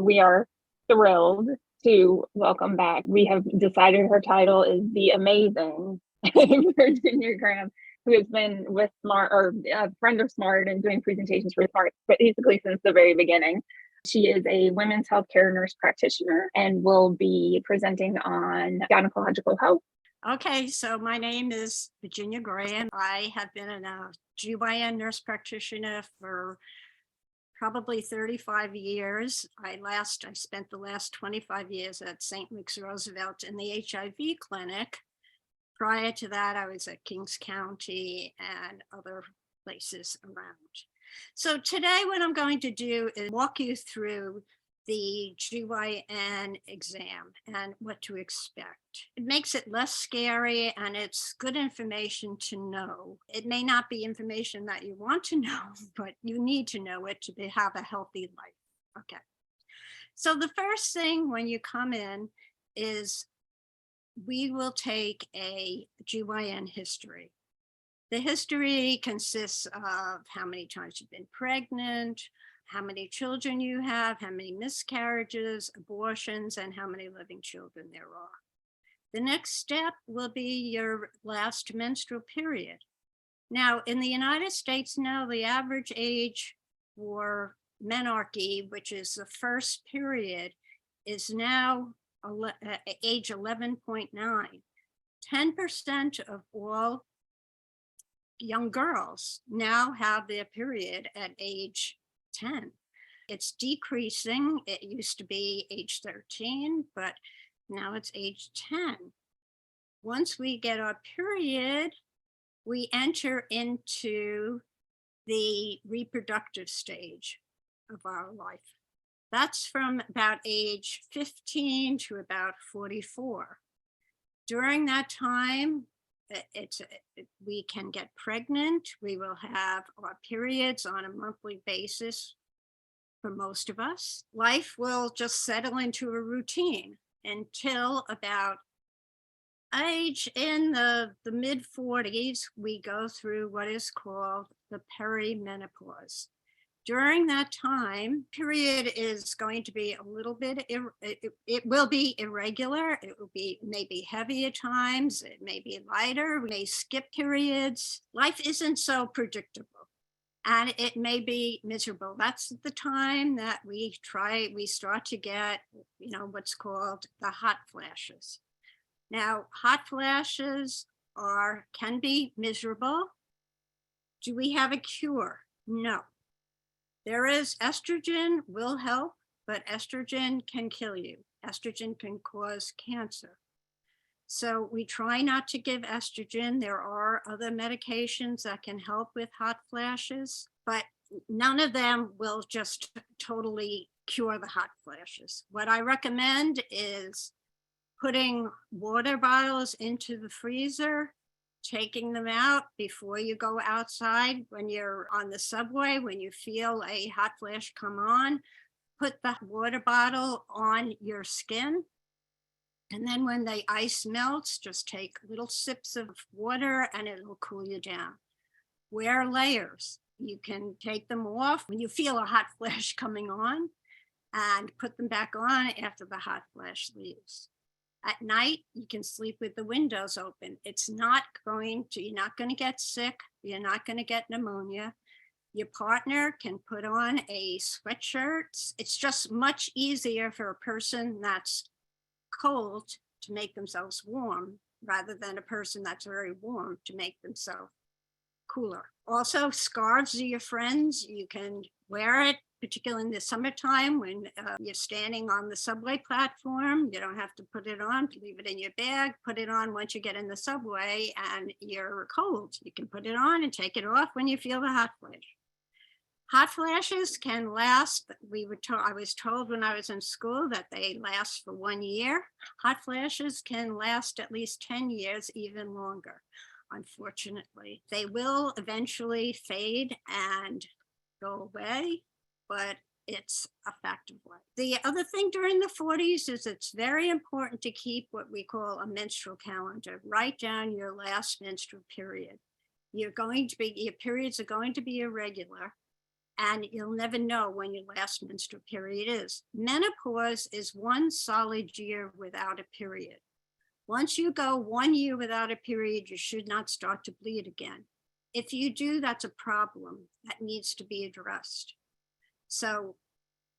We are thrilled to welcome back. We have decided her title is the amazing Virginia Graham, who has been with Smart, or a friend of Smart, and doing presentations for Smart basically since the very beginning. She is a women's healthcare nurse practitioner and will be presenting on gynecological health. Okay, so my name is Virginia Graham. I have been a GYN nurse practitioner for probably 35 years. I spent the last 25 years at St. Luke's Roosevelt in the HIV clinic. Prior to that, I was at Kings County and other places around. So today what I'm going to do is walk you through the GYN exam and what to expect. It makes it less scary and it's good information to know. It may not be information that you want to know, but you need to know it to have a healthy life. Okay. So the first thing when you come in is we will take a GYN history. The history consists of how many times you've been pregnant, how many children you have, how many miscarriages, abortions, and how many living children there are. The next step will be your last menstrual period. Now, in the United States now, the average age for menarche, which is the first period, is now age 11.9. 10% of all young girls now have their period at age 10. It's decreasing. It used to be age 13, but now it's age 10. Once we get our period, we enter into the reproductive stage of our life. That's from about age 15 to about 44. During that time, we can get pregnant. We will have our periods on a monthly basis for most of us. Life will just settle into a routine until about age in the mid 40s, we go through what is called the perimenopause. During that time, period is going to be a little bit, it will be irregular. It will be maybe heavy at times. It may be lighter. We may skip periods. Life isn't so predictable and it may be miserable. That's the time that we start to get, what's called the hot flashes. Now, hot flashes can be miserable. Do we have a cure? No. There is estrogen will help, but estrogen can kill you. Estrogen can cause cancer. So we try not to give estrogen. There are other medications that can help with hot flashes, but none of them will just totally cure the hot flashes. What I recommend is putting water bottles into the freezer, taking them out before you go outside. When you're on the subway, when you feel a hot flash come on, put the water bottle on your skin. And then when the ice melts, just take little sips of water and it'll cool you down. Wear layers. You can take them off when you feel a hot flash coming on and put them back on after the hot flash leaves. At night, you can sleep with the windows open. You're not going to get sick. You're not going to get pneumonia. Your partner can put on a sweatshirt. It's just much easier for a person that's cold to make themselves warm rather than a person that's very warm to make themselves cooler. Also, scarves are your friends. You can wear it, particularly in the summertime when you're standing on the subway platform. You don't have to put it on, leave it in your bag, put it on once you get in the subway and you're cold. You can put it on and take it off when you feel the hot flash. Hot flashes can last. I was told when I was in school that they last for 1 year. Hot flashes can last at least 10 years, even longer. Unfortunately, they will eventually fade and go away, but it's a fact of life. The other thing during the 40s is it's very important to keep what we call a menstrual calendar. Write down your last menstrual period. Your periods are going to be irregular. and you'll never know when your last menstrual period is. Menopause is 1 solid year without a period. Once you go 1 year without a period, you should not start to bleed again. If you do, that's a problem that needs to be addressed. So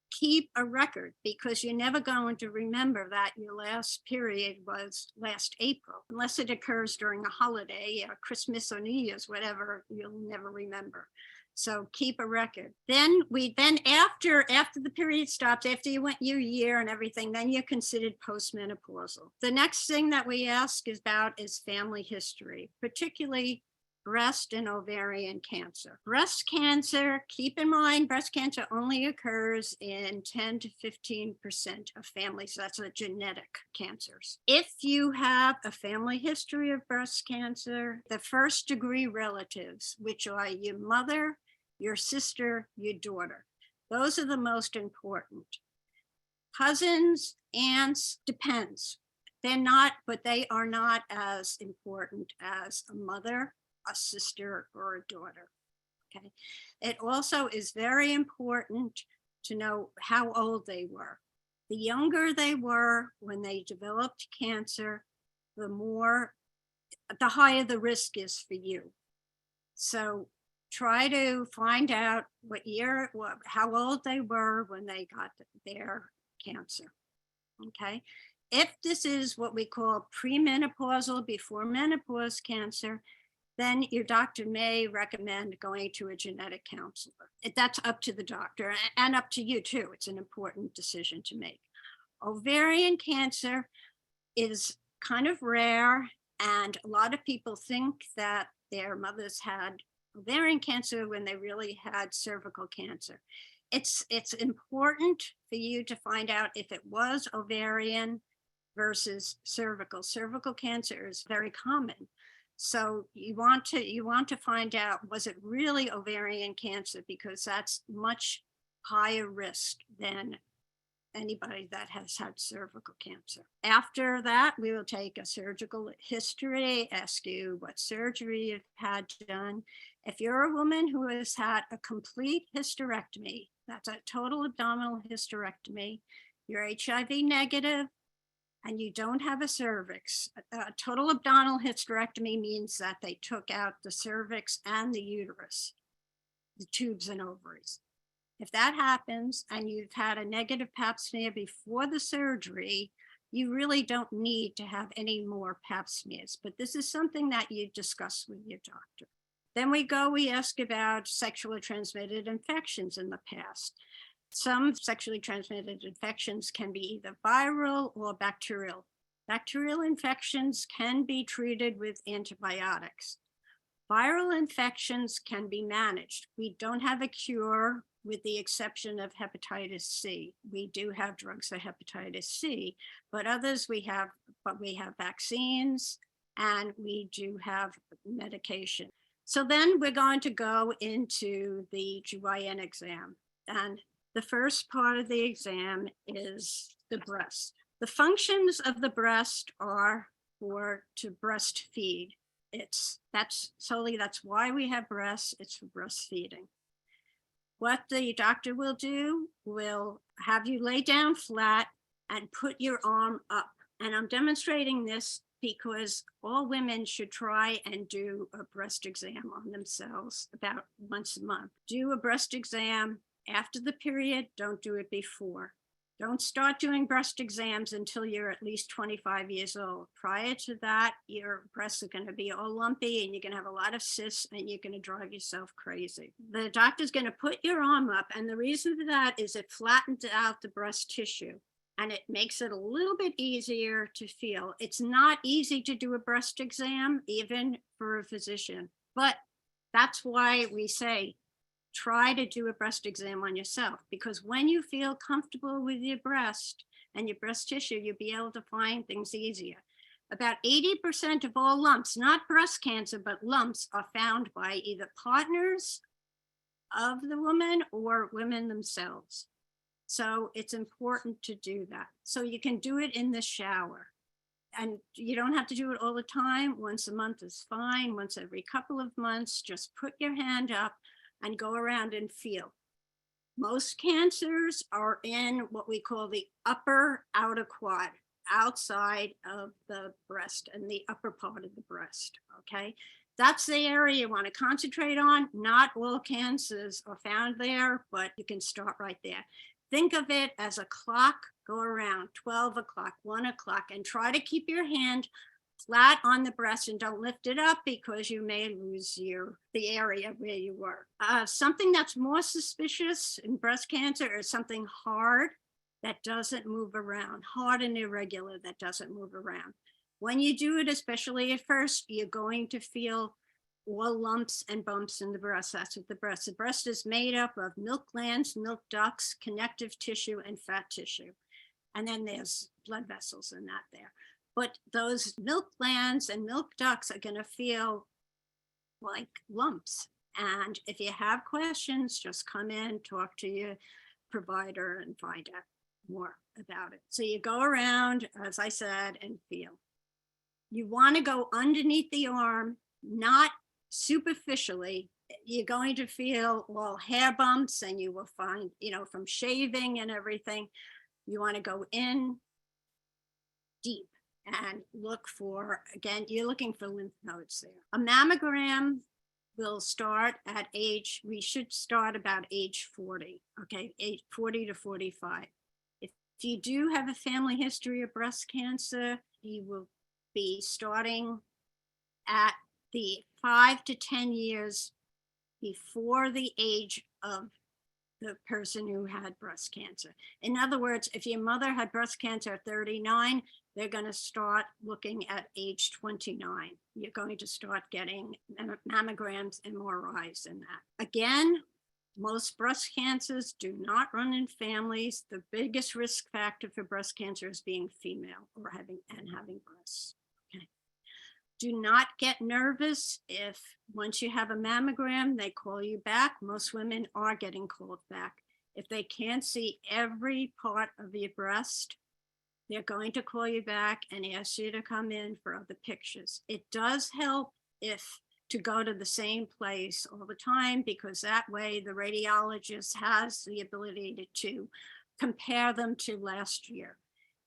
keep a record, because you're never going to remember that your last period was last April. Unless it occurs during a holiday, Christmas or New Year's, whatever, you'll never remember. So keep a record. Then after the period stops, after you went your year and everything, then you're considered postmenopausal. The next thing that we ask about is family history, particularly breast and ovarian cancer. Breast cancer, keep in mind, breast cancer only occurs in 10 to 15% of families. So that's the genetic cancers. If you have a family history of breast cancer, the first degree relatives, which are your mother, your sister, your daughter, those are the most important. Cousins, aunts, depends. They're not, but they are not as important as a mother, a sister, or a daughter. Okay. It also is very important to know how old they were. The younger they were when they developed cancer, the higher the risk is for you. So try to find out how old they were when they got their cancer. Okay. If this is what we call premenopausal, before menopause cancer, then your doctor may recommend going to a genetic counselor. That's up to the doctor and up to you too. It's an important decision to make. Ovarian cancer is kind of rare, and a lot of people think that their mothers had ovarian cancer when they really had cervical cancer. It's important for you to find out if it was ovarian versus cervical. Cervical cancer is very common. So you want to find out, was it really ovarian cancer? Because that's much higher risk than anybody that has had cervical cancer. After that, we will take a surgical history, ask you what surgery you've had done. If you're a woman who has had a complete hysterectomy, that's a total abdominal hysterectomy, you're HIV negative, and you don't have a cervix. A total abdominal hysterectomy means that they took out the cervix and the uterus, the tubes and ovaries. If that happens and you've had a negative pap smear before the surgery, you really don't need to have any more pap smears, but this is something that you discuss with your doctor. Then we ask about sexually transmitted infections in the past. Some sexually transmitted infections can be either viral or bacterial. Bacterial infections can be treated with antibiotics. Viral infections can be managed. We don't have a cure, with the exception of hepatitis C. We do have drugs for hepatitis C, but others we have vaccines, and we do have medication. So then we're going to go into the GYN exam. And the first part of the exam is the breast. The functions of the breast are to breastfeed. That's why we have breasts. It's for breastfeeding. What the doctor will do will have you lay down flat and put your arm up. And I'm demonstrating this because all women should try and do a breast exam on themselves about once a month. Do a breast exam after the period, don't do it before. Don't start doing breast exams until you're at least 25 years old. Prior to that, your breasts are going to be all lumpy and you're going to have a lot of cysts and you're going to drive yourself crazy. The doctor's going to put your arm up, and the reason for that is it flattens out the breast tissue and it makes it a little bit easier to feel. It's not easy to do a breast exam, even for a physician, but that's why we say try to do a breast exam on yourself, because when you feel comfortable with your breast and your breast tissue, you'll be able to find things easier. About 80% of all lumps, not breast cancer, but lumps, are found by either partners of the woman or women themselves. So it's important to do that. So you can do it in the shower. And you don't have to do it all the time. Once a month is fine. Once every couple of months, just put your hand up and go around and feel. Most cancers are in what we call the upper outer quad, outside of the breast and the upper part of the breast. Okay. That's the area you want to concentrate on. Not all cancers are found there, but you can start right there. Think of it as a clock, go around 12 o'clock, 1 o'clock, and try to keep your hand flat on the breast and don't lift it up because you may lose the area where you were. Something that's more suspicious in breast cancer is something hard that doesn't move around, hard and irregular that doesn't move around. When you do it, especially at first, you're going to feel all lumps and bumps in the breast. That's what the breast is made up of milk glands, milk ducts, connective tissue, and fat tissue. And then there's blood vessels in that there. But those milk glands and milk ducts are going to feel like lumps. And if you have questions, just come in, talk to your provider, and find out more about it. So you go around, as I said, and feel. You want to go underneath the arm, not superficially. You're going to feel, well, hair bumps, and you will find, from shaving and everything, you want to go in deep and look for, again, you're looking for lymph nodes there. A mammogram will start we should start about age 40, okay, age 40 to 45. If you do have a family history of breast cancer, you will be starting at the 5 to 10 years before the age of the person who had breast cancer. In other words, if your mother had breast cancer at 39, they're going to start looking at age 29. You're going to start getting mammograms, MRIs, and that. Again, most breast cancers do not run in families. The biggest risk factor for breast cancer is being female or having breasts. Okay. Do not get nervous if once you have a mammogram, they call you back. Most women are getting called back. If they can't see every part of your breast, they're going to call you back and ask you to come in for other pictures. It does help to go to the same place all the time, because that way the radiologist has the ability to compare them to last year.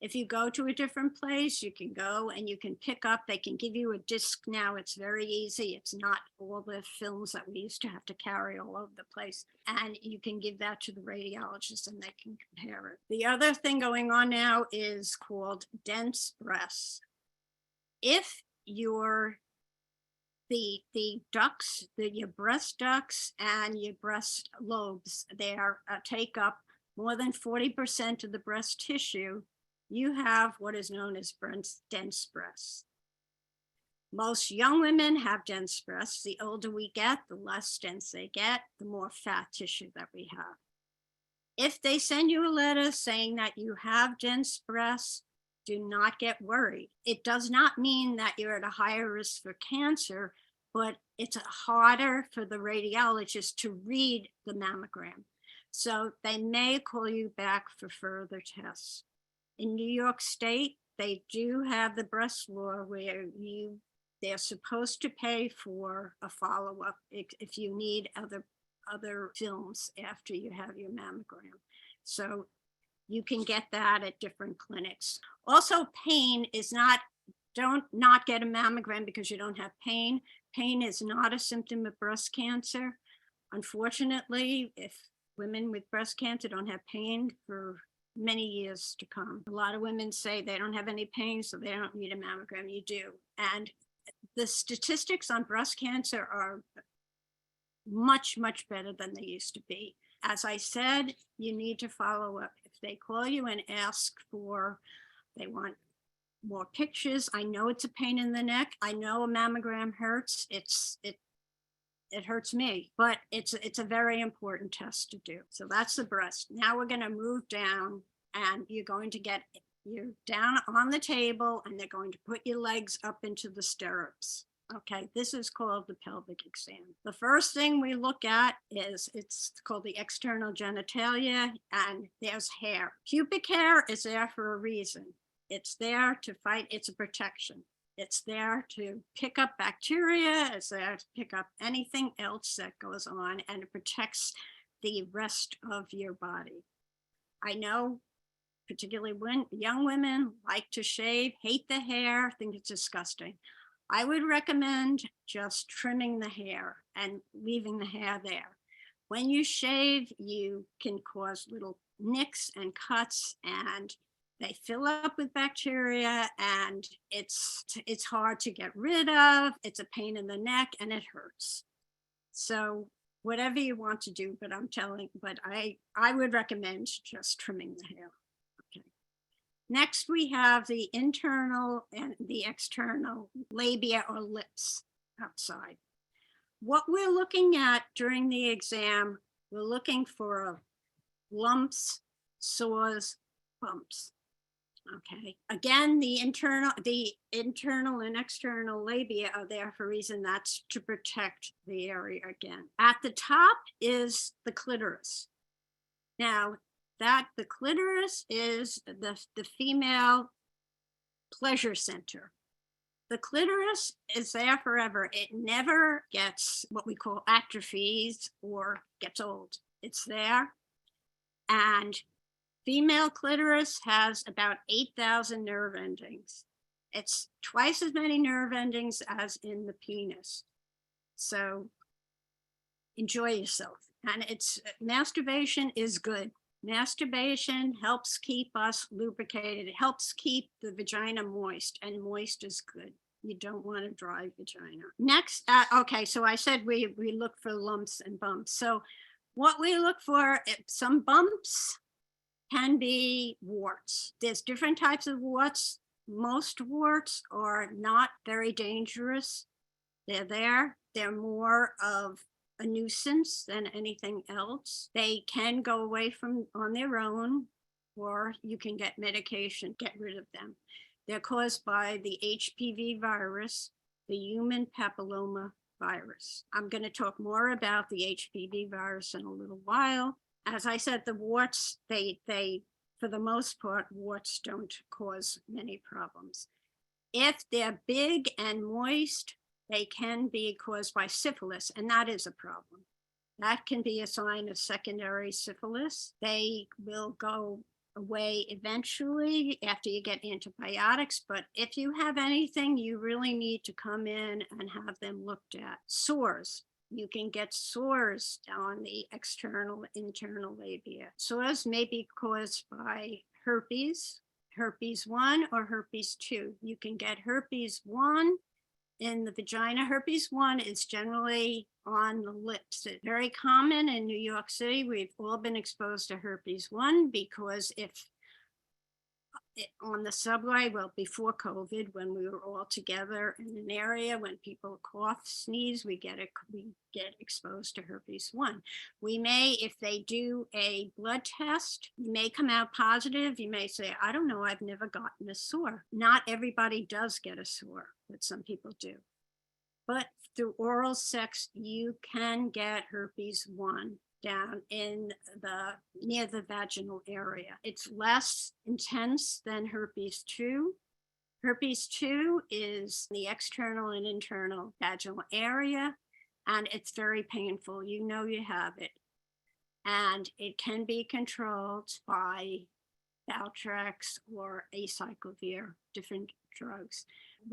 If you go to a different place, you can go and you can pick up, they can give you a disc now. It's very easy. It's not all the films that we used to have to carry all over the place. And you can give that to the radiologist and they can compare it. The other thing going on now is called dense breasts. If your ducts, your breast ducts and your breast lobes, they take up more than 40% of the breast tissue, you have what is known as dense breasts. Most young women have dense breasts. The older we get, the less dense they get, the more fat tissue that we have. If they send you a letter saying that you have dense breasts, do not get worried. It does not mean that you're at a higher risk for cancer, but it's harder for the radiologist to read the mammogram. So they may call you back for further tests. In New York State, they do have the breast law where they're supposed to pay for a follow-up if you need other films after you have your mammogram. So you can get that at different clinics. Also, pain is don't not get a mammogram because you don't have pain. Pain is not a symptom of breast cancer. Unfortunately, if women with breast cancer don't have pain for many years to come. A lot of women say they don't have any pain, so they don't need a mammogram. You do. And the statistics on breast cancer are much, much better than they used to be. As I said, you need to follow up. If they call you and ask they want more pictures, I know it's a pain in the neck. I know a mammogram hurts. It hurts me, but it's a very important test to do. So that's the breast. Now we're going to move down, and you're going to get you down on the table, and they're going to put your legs up into the stirrups. Okay, this is called the pelvic exam. The first thing we look at it's called the external genitalia, and there's hair. Pubic hair is there for a reason. It's there to fight, it's a protection. It's there to pick up bacteria. It's there to pick up anything else that goes on, and it protects the rest of your body. I know particularly when young women like to shave, hate the hair, think it's disgusting. I would recommend just trimming the hair and leaving the hair there. When you shave, you can cause little nicks and cuts, and they fill up with bacteria, and it's hard to get rid of. It's a pain in the neck and it hurts. So whatever you want to do, but I would recommend just trimming the hair. Okay. Next, we have the internal and the external labia or lips outside. What we're looking at during the exam, we're looking for lumps, sores, bumps. Okay. Again, the internal and external labia are there for a reason. That's to protect the area again. At the top is the clitoris. Now, the clitoris is the female pleasure center. The clitoris is there forever. It never gets what we call atrophies or gets old. It's there. And female clitoris has about 8,000 nerve endings. It's twice as many nerve endings as in the penis. So enjoy yourself. And masturbation is good. Masturbation helps keep us lubricated. It helps keep the vagina moist, and moist is good. You don't want a dry vagina. Next, okay, so I said we look for lumps and bumps. So what we look for, some bumps can be warts. There's different types of warts. Most warts are not very dangerous. They're there. They're more of a nuisance than anything else. They can go away on their own, or you can get medication, get rid of them. They're caused by the HPV virus, the human papilloma virus. I'm going to talk more about the HPV virus in a little while. As I said, the warts, they for the most part, warts don't cause many problems. If they're big and moist, they can be caused by syphilis, and that is a problem. That can be a sign of secondary syphilis. They will go away eventually after you get antibiotics, but if you have anything, you really need to come in and have them looked at. Sores. You can get sores on the external, internal labia. Sores may be caused by herpes 1 or herpes 2. You can get herpes 1 in the vagina. Herpes 1 is generally on the lips. It's very common in New York City. We've all been exposed to herpes 1 because on the subway, well, before COVID, when we were all together in an area, when people cough, sneeze, we get exposed to herpes 1. We may, if they do a blood test, you may come out positive. You may say, I don't know, I've never gotten a sore. Not everybody does get a sore, but some people do. But through oral sex, you can get herpes 1 down near the vaginal area. It's less intense than herpes 2. Herpes 2 is the external and internal vaginal area, and it's very painful. You know you have it. And it can be controlled by Valtrex or acyclovir, different drugs.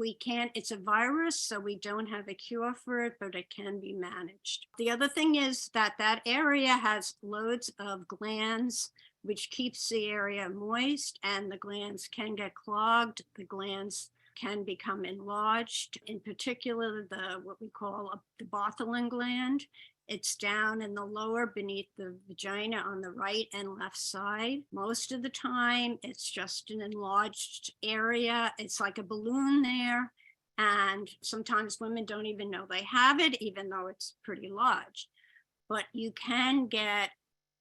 It's a virus, so we don't have a cure for it, but it can be managed. The other thing is that area has loads of glands, which keeps the area moist, and the glands can get clogged. The glands can become enlarged, in particular, what we call the Bartholin gland. It's down in the lower beneath the vagina on the right and left side. Most of the time, it's just an enlarged area. It's like a balloon there. And sometimes women don't even know they have it, even though it's pretty large. But you can get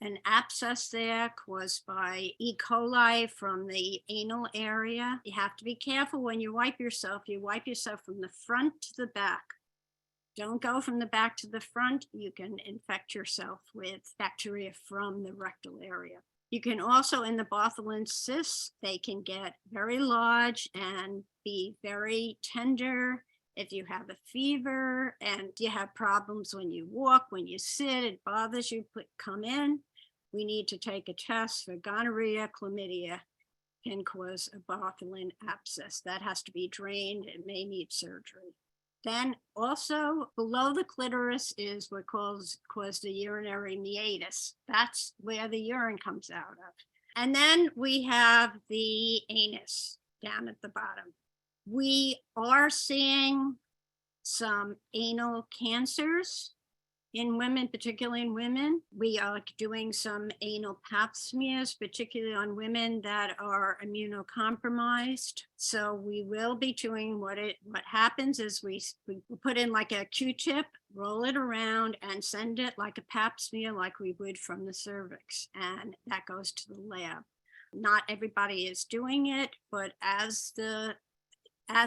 an abscess there caused by E. coli from the anal area. You have to be careful when you wipe yourself. You wipe yourself from the front to the back. Don't go from the back to the front. You can infect yourself with bacteria from the rectal area. You can also, in the Bartholin cysts, they can get very large and be very tender If you have a fever and you have problems when you walk, when you sit, it bothers you, come in. We need to take a test for gonorrhea, chlamydia can cause a Bartholin abscess. That has to be drained. It may need surgery. Then also below the clitoris is what causes the urinary meatus. That's where the urine comes out of. And then we have the anus down at the bottom. We are seeing some anal cancers in women, particularly in women. We are doing some anal pap smears, particularly on women that are immunocompromised. So we will be doing what happens is we put in like a Q-tip, roll it around and send it like a pap smear like we would from the cervix. And that goes to the lab. Not everybody is doing it, but as the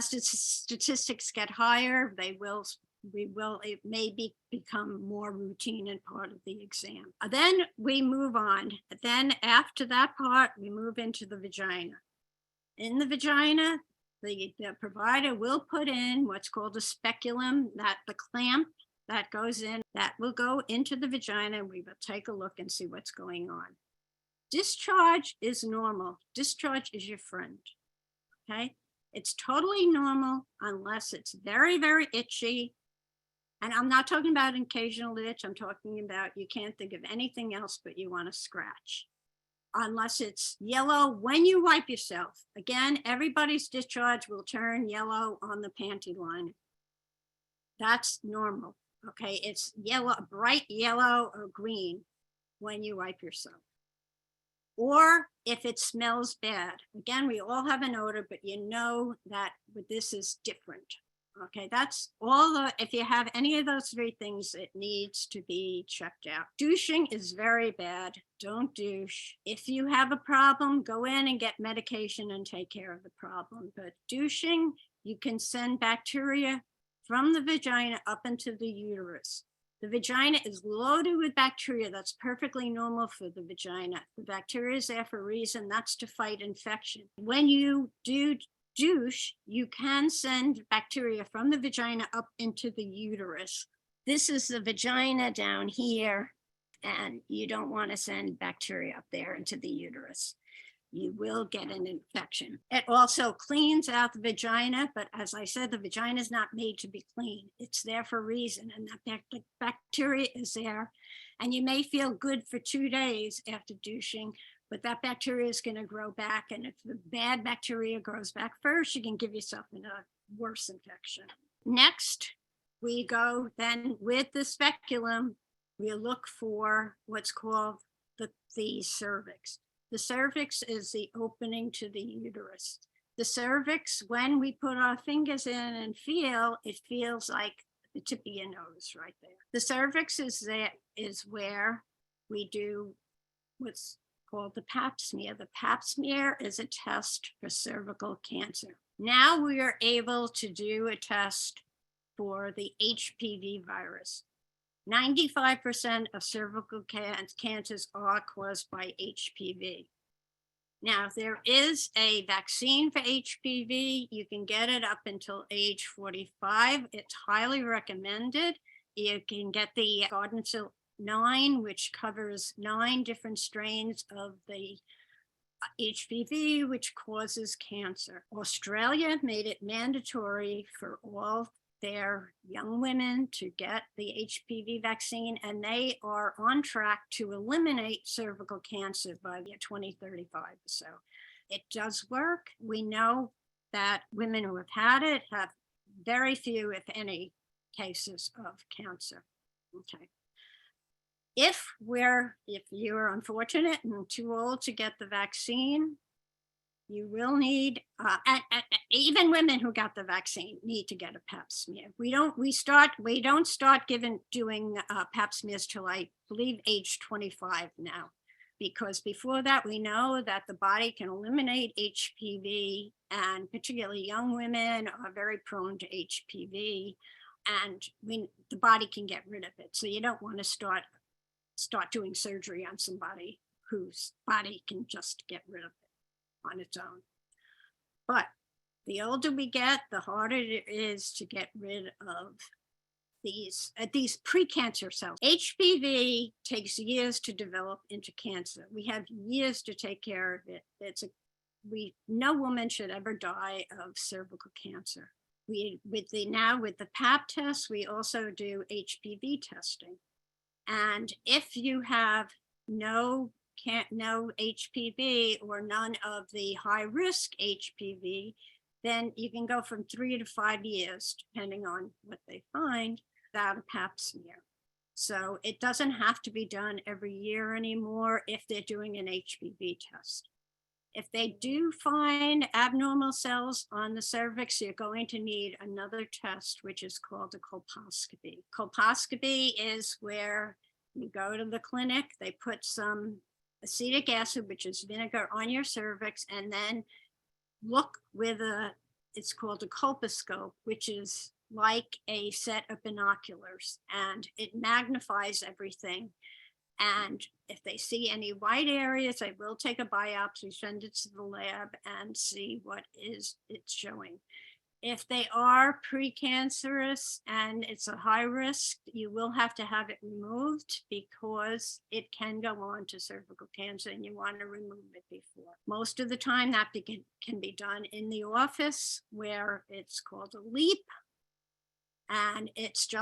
statistics get higher, it may become more routine and part of the exam. Then we move on. Then after that part, we move into the vagina. In the vagina, the provider will put in what's called a speculum, that the clamp that goes in, that will go into the vagina, and we will take a look and see what's going on. Discharge is normal. Discharge is your friend, okay? It's totally normal unless it's very, very itchy. And I'm not talking about an occasional itch. I'm talking about you can't think of anything else but you want to scratch. Unless it's yellow when you wipe yourself. Again, everybody's discharge will turn yellow on the panty line. That's normal, okay? It's yellow, bright yellow or green when you wipe yourself. Or if it smells bad. Again, we all have an odor, but you know that this is different. Okay, that's all. If you have any of those three things, it needs to be checked out. Douching is very bad. Don't douche. If you have a problem, go in and get medication and take care of the problem. But douching, you can send bacteria from the vagina up into the uterus. The vagina is loaded with bacteria. That's perfectly normal for the vagina. The bacteria is there for a reason. That's to fight infection. When you do douche, you can send bacteria from the vagina up into the uterus. This is the vagina down here, and you don't want to send bacteria up there into the uterus. You will get an infection. It also cleans out the vagina, but as I said, the vagina is not made to be clean. It's there for a reason, and that bacteria is there. And you may feel good for 2 days after douching, but that bacteria is going to grow back. And if the bad bacteria grows back first, you can give yourself a worse infection. Next, we go then with the speculum, we look for what's called the cervix. The cervix is the opening to the uterus. The cervix, when we put our fingers in and feel, it feels like the tip of your nose right there. The cervix is where we do what's called the pap smear. The pap smear is a test for cervical cancer. Now we are able to do a test for the HPV virus. 95% of cervical cancers are caused by HPV. Now, there is a vaccine for HPV. You can get it up until age 45. It's highly recommended. You can get the Gardasil 9, which covers 9 different strains of the HPV, which causes cancer. Australia made it mandatory for all their young women to get the HPV vaccine, and they are on track to eliminate cervical cancer by 2035. So it does work. We know that women who have had it have very few, if any, cases of cancer. Okay. If you're unfortunate and too old to get the vaccine, you will need, even women who got the vaccine need to get a pap smear. We don't start doing pap smears till I believe age 25 now, because before that we know that the body can eliminate HPV, and particularly young women are very prone to HPV, and the body can get rid of it. So you don't want to start doing surgery on somebody whose body can just get rid of it on its own. But The older we get, the harder it is to get rid of these precancer cells. HPV takes years to develop into cancer. We have years to take care of it. No woman should ever die of cervical cancer. With the pap test, we also do HPV testing. And if you have no HPV or none of the high risk HPV, then you can go from 3 to 5 years, depending on what they find, without a pap smear. So it doesn't have to be done every year anymore if they're doing an HPV test. If they do find abnormal cells on the cervix, you're going to need another test, which is called a colposcopy. Colposcopy is where you go to the clinic, they put some acetic acid, which is vinegar, on your cervix, and then look with it's called a colposcope, which is like a set of binoculars, and it magnifies everything. And if they see any white areas, they will take a biopsy, send it to the lab, and see what it's showing. If they are precancerous and it's a high risk, you will have to have it removed because it can go on to cervical cancer and you want to remove it before. Most of the time that can be done in the office, where it's called a leap. And it's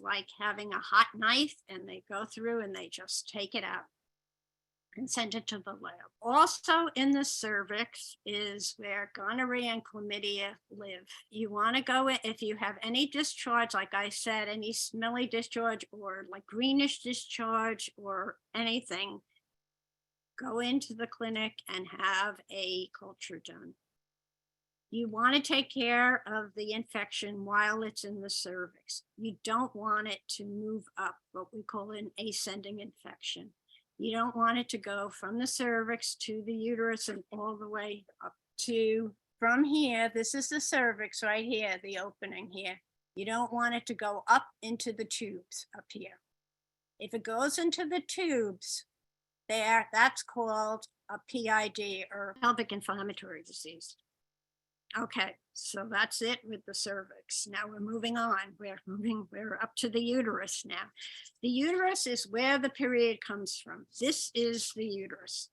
like having a hot knife, and they go through and they just take it out and send it to the lab. Also in the cervix is where gonorrhea and chlamydia live. You want to go in, if you have any discharge, like I said, any smelly discharge or like greenish discharge or anything, go into the clinic and have a culture done. You want to take care of the infection while it's in the cervix. You don't want it to move up, what we call an ascending infection. You don't want it to go from the cervix to the uterus and all the way up to, from here, this is the cervix right here, the opening here. You don't want it to go up into the tubes up here. If it goes into the tubes there, that's called a PID, or pelvic inflammatory disease. Okay, so that's it with the cervix. Now we're moving on. We're up to the uterus now. The uterus is where the period comes from. This is the uterus.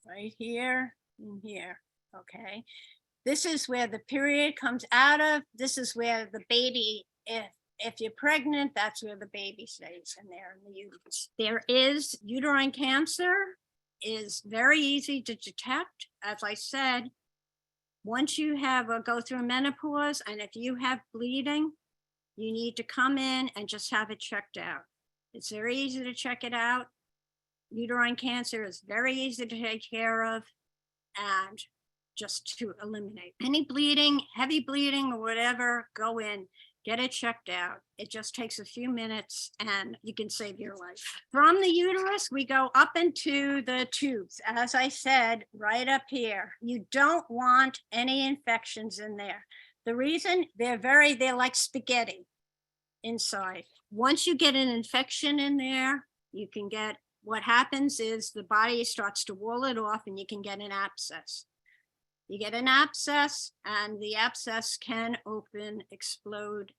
Right here and here, okay? This is where the period comes out of. This is where the baby, if you're pregnant, that's where the baby stays, in there in the uterus. There is uterine cancer, is very easy to detect. As I said, once you have go through menopause, and if you have bleeding, you need to come in and just have it checked out. It's very easy to check it out. Uterine cancer is very easy to take care of, and just to eliminate any bleeding, heavy bleeding or whatever, go in, get it checked out. It just takes a few minutes and you can save your life. From the uterus, we go up into the tubes. As I said, right up here, you don't want any infections in there. The reason, they're like spaghetti inside. Once you get an infection in there, you can get, what happens is the body starts to wall it off and you can get an abscess. You get an abscess and the abscess can open, explode,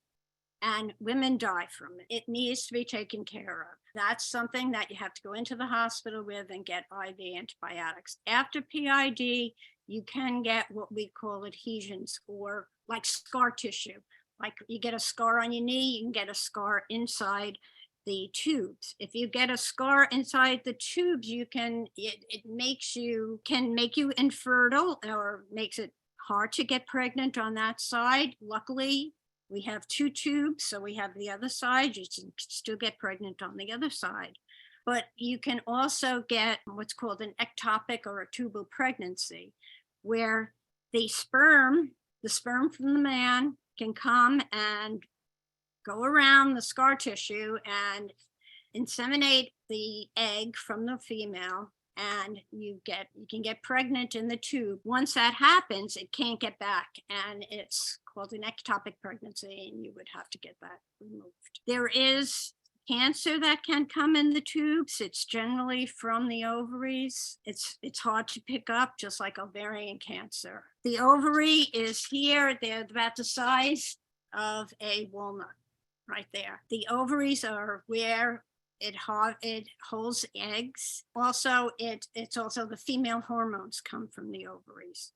and women die from it. It needs to be taken care of. That's something that you have to go into the hospital with and get IV antibiotics. After PID, you can get what we call adhesions, or like scar tissue. Like you get a scar on your knee, you can get a scar inside the tubes. If you get a scar inside the tubes, can make you infertile, or makes it hard to get pregnant on that side. Luckily, we have 2 tubes, so we have the other side. You can still get pregnant on the other side. But you can also get what's called an ectopic or a tubal pregnancy, where the sperm from the man can come and go around the scar tissue and inseminate the egg from the female, and you can get pregnant in the tube. Once that happens, it can't get back, and it's called an ectopic pregnancy, and you would have to get that removed. There is cancer that can come in the tubes. It's generally from the ovaries. It's hard to pick up, just like ovarian cancer. The ovary is here. They're about the size of a walnut right there. The ovaries are where it holds eggs. Also, it's also the female hormones come from the ovaries.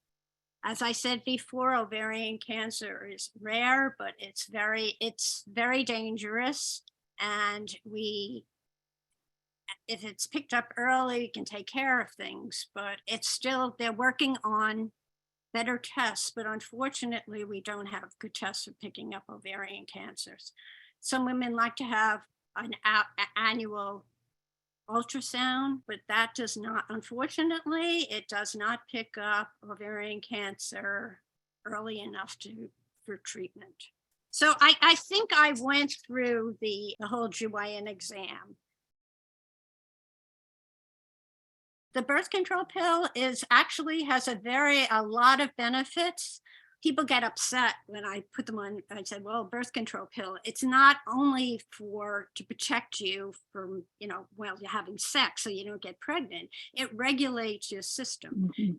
As I said before, ovarian cancer is rare, but it's very dangerous. And if it's picked up early, you can take care of things, but they're working on better tests. But unfortunately, we don't have good tests for picking up ovarian cancers. Some women like to have an annual ultrasound, but that does not, unfortunately, it does not pick up ovarian cancer early enough for treatment. So I think I went through the whole GYN exam. The birth control pill has a lot of benefits. People get upset when I put them on. I said, well, birth control pill, it's not only to protect you from, while you're having sex so you don't get pregnant. It regulates your system. Mm-hmm.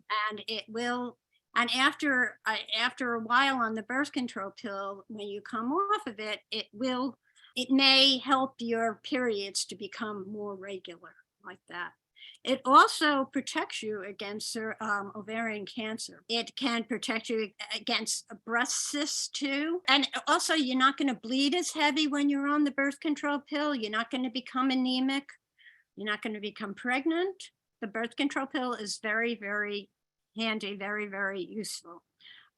And after a while on the birth control pill, when you come off of it, it may help your periods to become more regular like that. It also protects you against ovarian cancer. It can protect you against breast cysts too. And also, you're not going to bleed as heavy when you're on the birth control pill. You're not going to become anemic. You're not going to become pregnant. The birth control pill is very, very handy, very, very useful.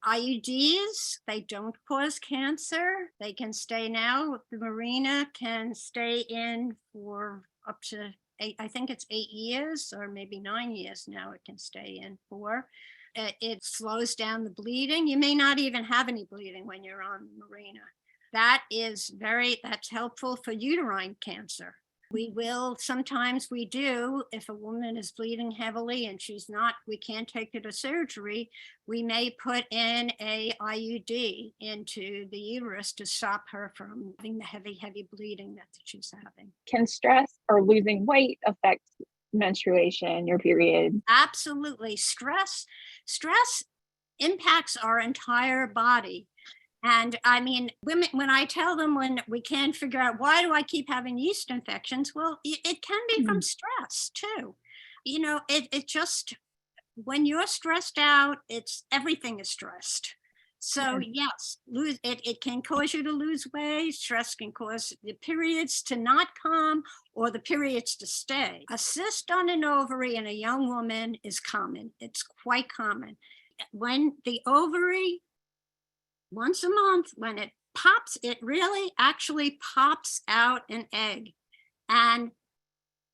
IUDs, they don't cause cancer. They can stay now. The Mirena can stay in for up to I think it's 8 years or maybe 9 years now it can stay in for. It slows down the bleeding. You may not even have any bleeding when you're on Mirena. That's helpful for uterine cancer. Sometimes we do, if a woman is bleeding heavily and we can't take her to surgery, we may put in a IUD into the uterus to stop her from having the heavy bleeding that she's having. Can stress or losing weight affect menstruation, your period? Absolutely. Stress impacts our entire body. And I mean, women, when I tell them when we can't figure out why do I keep having yeast infections, well, it can be from stress too. It just, when you're stressed out, everything is stressed. So yes, it can cause you to lose weight. Stress can cause the periods to not come or the periods to stay. A cyst on an ovary in a young woman is common. It's quite common. When the ovary, once a month, when it pops, it really actually pops out an egg. And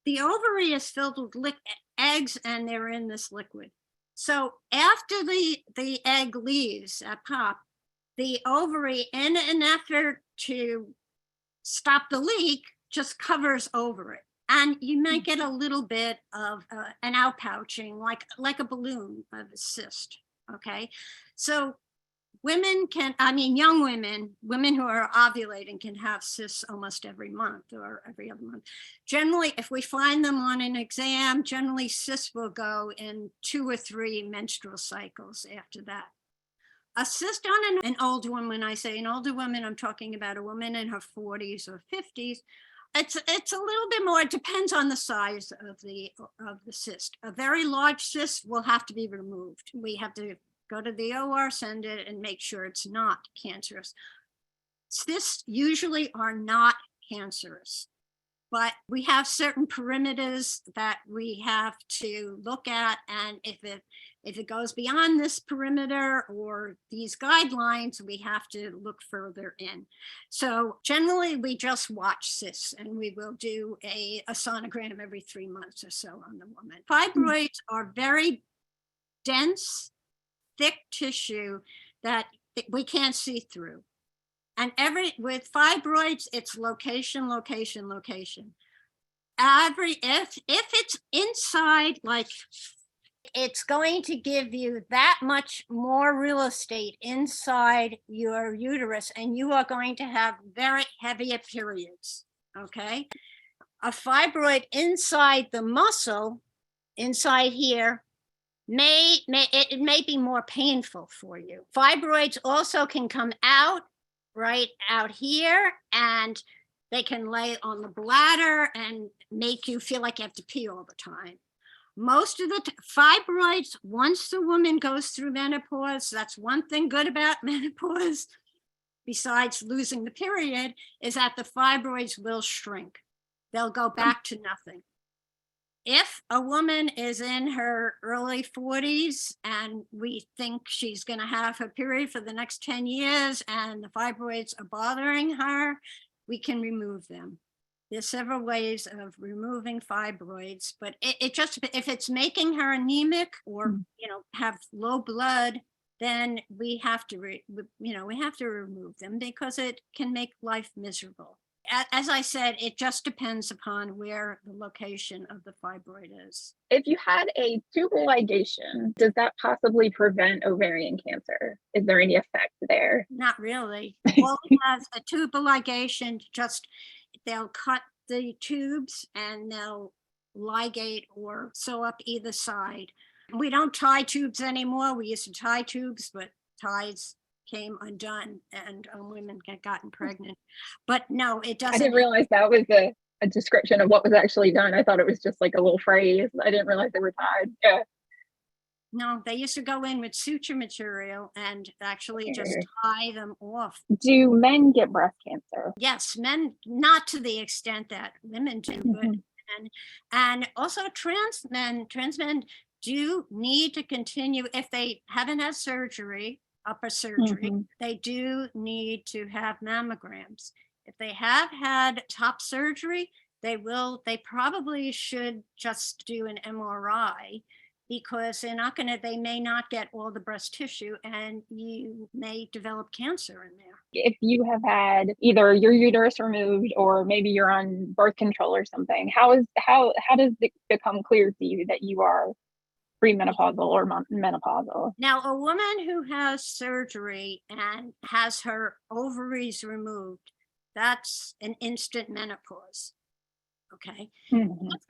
the ovary is filled with eggs and they're in this liquid. So after the egg leaves at pop, the ovary, in an effort to stop the leak, just covers over it. And you might get a little bit of an outpouching, like a balloon of a cyst, okay? So young women who are ovulating can have cysts almost every month or every other month. Generally, if we find them on an exam, generally cysts will go in 2 or 3 menstrual cycles after that. A cyst on an older woman, when I say an older woman, I'm talking about a woman in her 40s or 50s. It's a little bit more, it depends on the size of the cyst. A very large cyst will have to be removed. We have to go to the OR, send it, and make sure it's not cancerous. Cysts usually are not cancerous, but we have certain perimeters that we have to look at, and if it goes beyond this perimeter or these guidelines, we have to look further in. So generally, we just watch cysts, and we will do a sonogram every 3 months or so on the woman. Fibroids are very dense, thick tissue that we can't see through. And with fibroids, it's location. If it's inside, like, it's going to give you that much more real estate inside your uterus, and you are going to have very heavy periods. okay? A fibroid inside the muscle, inside here, it may be more painful for you. Fibroids also can come out right out here, and they can lay on the bladder and make you feel like you have to pee all the time. Most of the fibroids, once the woman goes through menopause, that's one thing good about menopause, besides losing the period, is that the fibroids will shrink. They'll go back to nothing. If a woman is in her early 40s and we think she's going to have her period for the next 10 years and the fibroids are bothering her, we can remove them. There's several ways of removing fibroids, but it just, if it's making her anemic or, have low blood, then we have to, we have to remove them because it can make life miserable. As I said, it just depends upon where the location of the fibroid is. If you had a tubal ligation, does that possibly prevent ovarian cancer? Is there any effect there? Not really. All it has, a tubal ligation, just they'll cut the tubes and they'll ligate or sew up either side. We don't tie tubes anymore. We used to tie tubes, but ties came undone and women get gotten pregnant. But no, it doesn't. I didn't realize that was a description of what was actually done. I thought it was just like a little phrase. I didn't realize they were tied. Yeah. No, they used to go in with suture material and actually just tie them off. Do men get breast cancer? Yes, men, not to the extent that women do, but and also trans men do need to continue, if they haven't had surgery, upper surgery, they do need to have mammograms. If they have had top surgery, they probably should just do an MRI, because they may not get all the breast tissue and you may develop cancer in there. If you have had either your uterus removed or maybe you're on birth control or something, how does it become clear to you that you are premenopausal or menopausal? Now, a woman who has surgery and has her ovaries removed, that's an instant menopause. Okay.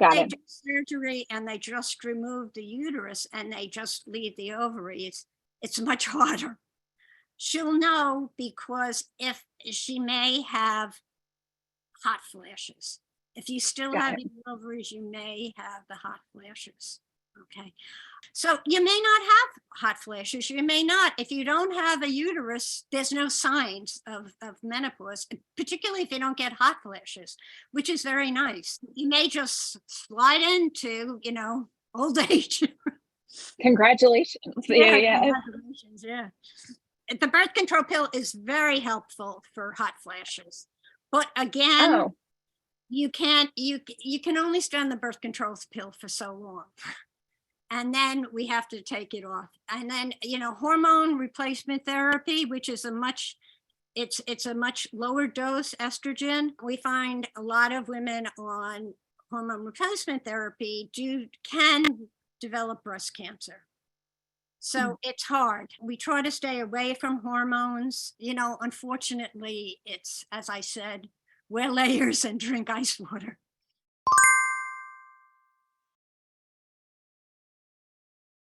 Got they it. do surgery and they just remove the uterus and they just leave the ovaries, it's much harder. She'll know because if she may have hot flashes. If you still have your ovaries, you may have the hot flashes. Okay. So you may not have hot flashes. You may not. If you don't have a uterus, there's no signs of menopause, particularly if you don't get hot flashes, which is very nice. You may just slide into, old age. Congratulations. Yeah. Congratulations. Yeah. The birth control pill is very helpful for hot flashes. But again, you can only stay on the birth control pill for so long. And then we have to take it off. And then, hormone replacement therapy, which is it's a much lower dose estrogen. We find a lot of women on hormone replacement therapy can develop breast cancer. So it's hard. We try to stay away from hormones. Unfortunately, it's, as I said, wear layers and drink ice water.